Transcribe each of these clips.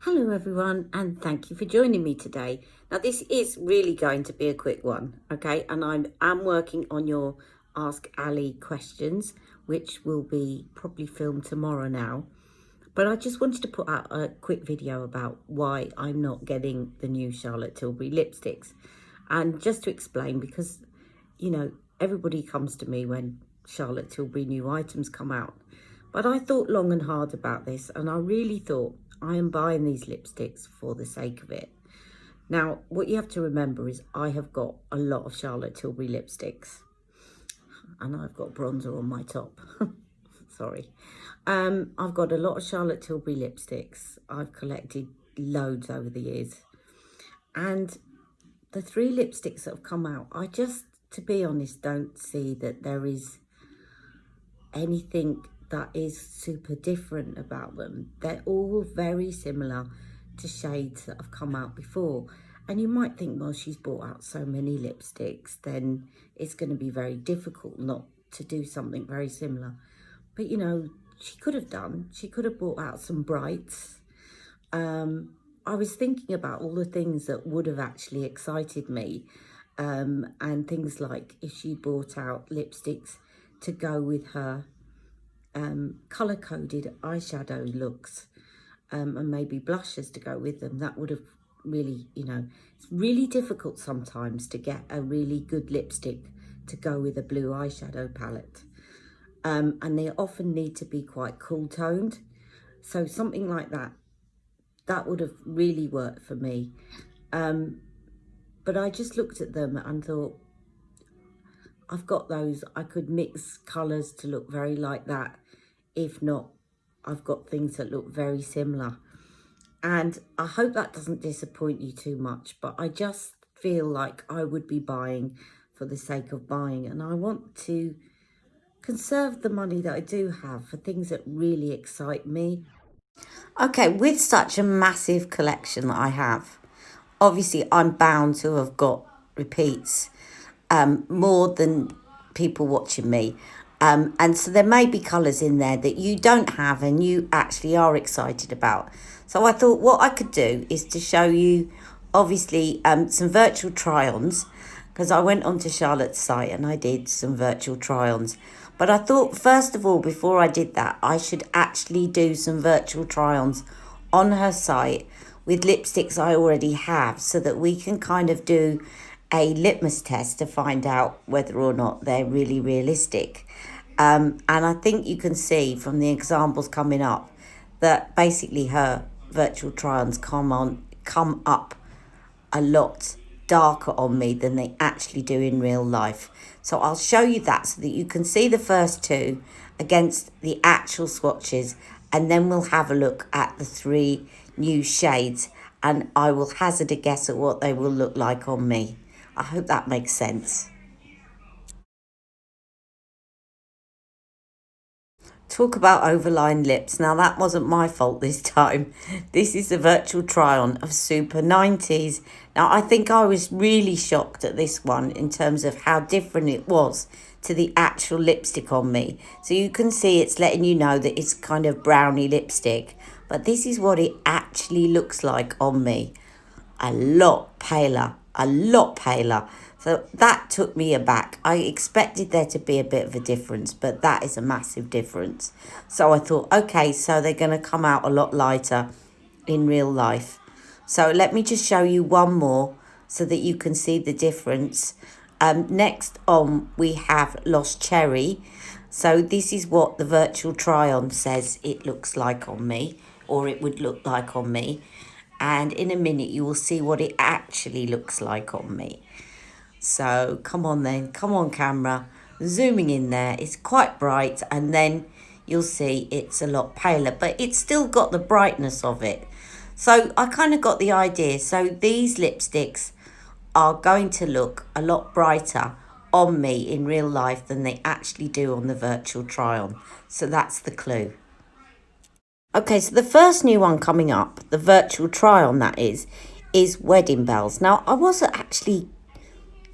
Hello everyone, and thank you for joining me today. Now this is really going to be a quick one, okay? And I'm working on your Ask Ali questions, which will be probably filmed tomorrow now. But I just wanted to put out a quick video about why I'm not getting the new Charlotte Tilbury lipsticks. And just to explain, because, you know, everybody comes to me when Charlotte Tilbury new items come out. But I thought long and hard about this, and I really thought, I am buying these lipsticks for the sake of it. Now, what you have to remember is I have got a lot of Charlotte Tilbury lipsticks. And I've got bronzer on my top. Sorry. I've got a lot of Charlotte Tilbury lipsticks. I've collected loads over the years. And the 3 lipsticks that have come out, I just, to be honest, don't see that there is anything that is super different about them. They're all very similar to shades that have come out before. And you might think, well, she's brought out so many lipsticks, then it's going to be very difficult not to do something very similar. But, you know, she could have brought out some brights. I was thinking about all the things that would have actually excited me. And things like if she brought out lipsticks to go with her colour-coded eyeshadow looks, and maybe blushes to go with them. That would have really, you know, it's really difficult sometimes to get a really good lipstick to go with a blue eyeshadow palette. And they often need to be quite cool toned. So something like that would have really worked for me. But I just looked at them and thought, I've got those. I could mix colours to look very like that. If not, I've got things that look very similar. And I hope that doesn't disappoint you too much, but I just feel like I would be buying for the sake of buying. And I want to conserve the money that I do have for things that really excite me. Okay, with such a massive collection that I have, obviously I'm bound to have got repeats, more than people watching me. And so there may be colours in there that you don't have and you actually are excited about. So I thought what I could do is to show you, obviously, some virtual try-ons, because I went onto Charlotte's site and I did some virtual try-ons. But I thought, first of all, before I did that, I should actually do some virtual try-ons on her site with lipsticks I already have, so that we can kind of do a litmus test to find out whether or not they're really realistic. And I think you can see from the examples coming up that basically her virtual try-ons come up a lot darker on me than they actually do in real life. So I'll show you that so that you can see the first 2 against the actual swatches, and then we'll have a look at the 3 new shades, and I will hazard a guess at what they will look like on me. I hope that makes sense. Talk about Overline lips. Now, that wasn't my fault this time. This is a virtual try-on of Super 90s. Now, I think I was really shocked at this one in terms of how different it was to the actual lipstick on me. So you can see it's letting you know that it's kind of brownie lipstick. But this is what it actually looks like on me. A lot paler, a lot paler. So that took me aback. I expected there to be a bit of a difference, but that is a massive difference. So I thought, okay, so they're going to come out a lot lighter in real life. So let me just show you one more so that you can see the difference. Next on, we have Lost Cherry. So this is what the virtual try-on says it looks like on me, or it would look like on me. And in a minute, you will see what it actually looks like on me. So come on then, come on camera, zooming in there. It's quite bright, and then you'll see it's a lot paler, but it's still got the brightness of it. So I kind of got the idea. So these lipsticks are going to look a lot brighter on me in real life than they actually do on the virtual try-on. So that's the clue. Okay, so the first new one coming up, the virtual try-on that is Wedding Bells. Now, I wasn't actually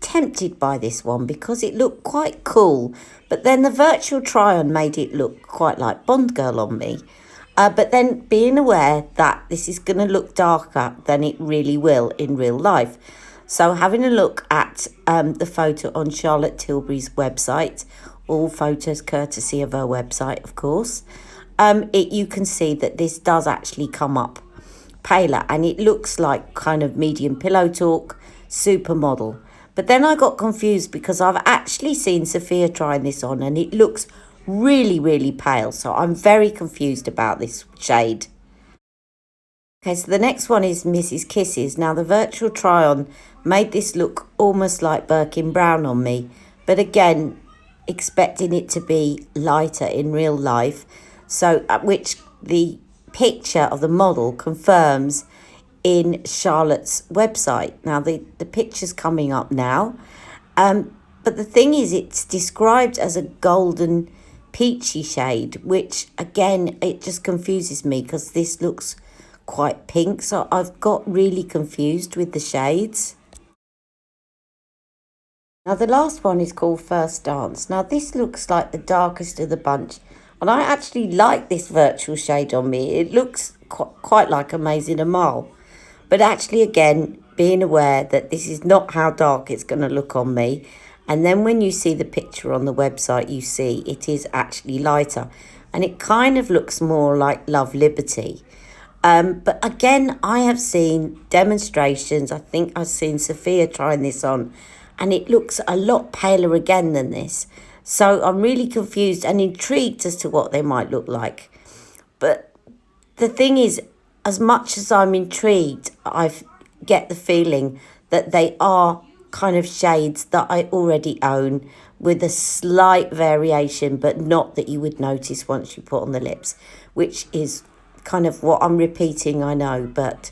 tempted by this one because it looked quite cool, but then the virtual try-on made it look quite like Bond Girl on me. But then being aware that this is going to look darker than it really will in real life. So having a look at the photo on Charlotte Tilbury's website, all photos courtesy of her website, of course, you can see that this does actually come up paler, and it looks like kind of medium pillow talk, supermodel. But then I got confused because I've actually seen Sophia trying this on and it looks really, really pale. So I'm very confused about this shade. Okay, so the next one is Mrs. Kisses. Now the virtual try on made this look almost like Birkin Brown on me. But again, expecting it to be lighter in real life. So which the picture of the model confirms in Charlotte's website. Now the picture's coming up now. But the thing is, it's described as a golden peachy shade, which again, it just confuses me because this looks quite pink. So I've got really confused with the shades. Now the last one is called First Dance. Now this looks like the darkest of the bunch. And I actually like this virtual shade on me. It looks quite like Amazing Amal. But actually, again, being aware that this is not how dark it's going to look on me. And then when you see the picture on the website, you see it is actually lighter. And it kind of looks more like Love Liberty. But again, I have seen demonstrations. I think I've seen Sophia trying this on. And it looks a lot paler again than this. So I'm really confused and intrigued as to what they might look like. But the thing is, as much as I'm intrigued, I get the feeling that they are kind of shades that I already own with a slight variation, but not that you would notice once you put on the lips, which is kind of what I'm repeating, I know, but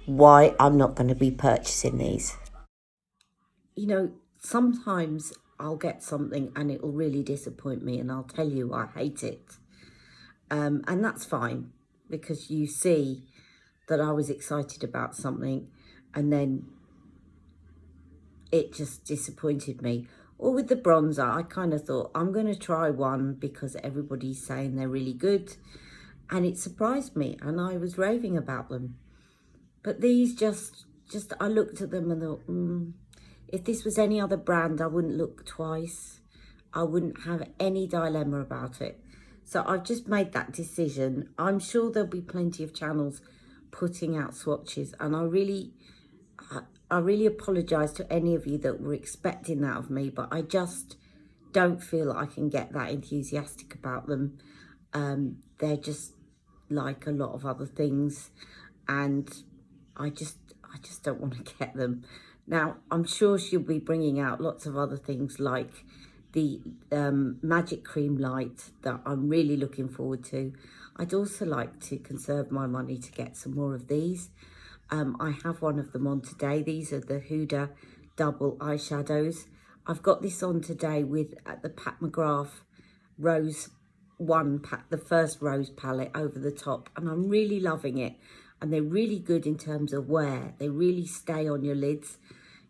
why I'm not going to be purchasing these. You know, sometimes I'll get something and it will really disappoint me and I'll tell you I hate it. And that's fine because you see that I was excited about something and then it just disappointed me. Or with the bronzer, I kind of thought I'm going to try one because everybody's saying they're really good. And it surprised me and I was raving about them. But these just I looked at them and thought, if this was any other brand, I wouldn't look twice. I wouldn't have any dilemma about it. So I've just made that decision. I'm sure there'll be plenty of channels putting out swatches, and I really apologise to any of you that were expecting that of me, but I just don't feel I can get that enthusiastic about them. They're just like a lot of other things, and I just don't want to get them. Now, I'm sure she'll be bringing out lots of other things like the Magic Cream Light that I'm really looking forward to. I'd also like to conserve my money to get some more of these. I have one of them on today. These are the Huda double eyeshadows. I've got this on today with the McGrath Rose the first Rose palette over the top, and I'm really loving it. And they're really good in terms of wear. They really stay on your lids.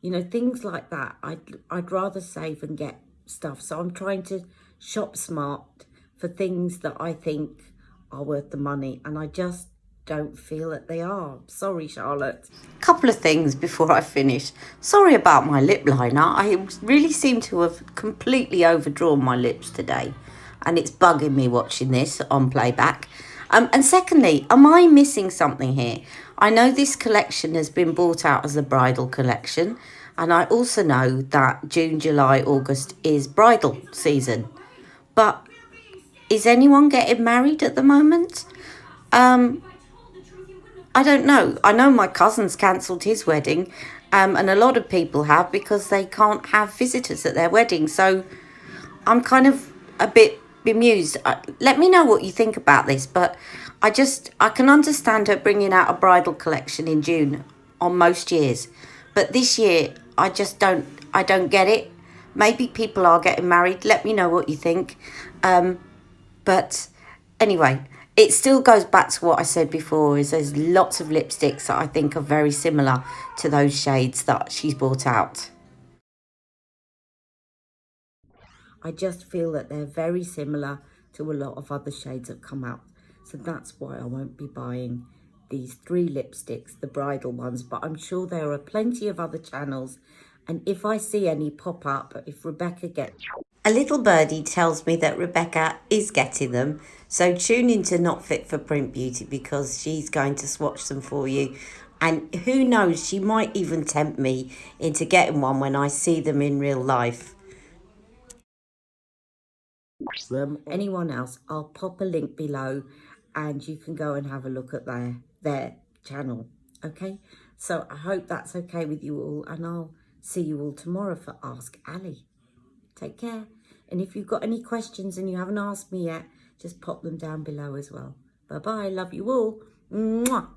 You know, things like that. I'd rather save and get stuff. So I'm trying to shop smart for things that I think are worth the money. And I just don't feel that they are. Sorry, Charlotte. Couple of things before I finish. Sorry about my lip liner. I really seem to have completely overdrawn my lips today. And it's bugging me watching this on playback. And secondly, am I missing something here? I know this collection has been bought out as a bridal collection. And I also know that June, July, August is bridal season. But is anyone getting married at the moment? I don't know. I know my cousin's cancelled his wedding. And a lot of people have because they can't have visitors at their wedding. So I'm kind of a bit bemused. Let me know what you think about this, but I can understand her bringing out a bridal collection in June on most years, but this year I don't get it. Maybe people are getting married. Let me know what you think. But anyway, it still goes back to what I said before, is there's lots of lipsticks that I think are very similar to those shades that she's brought out. I just feel that they're very similar to a lot of other shades that come out. So that's why I won't be buying these 3 lipsticks, the bridal ones, but I'm sure there are plenty of other channels. And if I see any pop up, if Rebecca gets... A little birdie tells me that Rebecca is getting them. So tune into Not Fit for Print Beauty, because she's going to swatch them for you. And who knows, she might even tempt me into getting one when I see them in real life. Anyone else, I'll pop a link below and you can go and have a look at their channel. Okay, so I hope that's okay with you all, and I'll see you all tomorrow for Ask Ali. Take care, and if you've got any questions and you haven't asked me yet, just pop them down below as well. Bye bye, love you all. Mwah.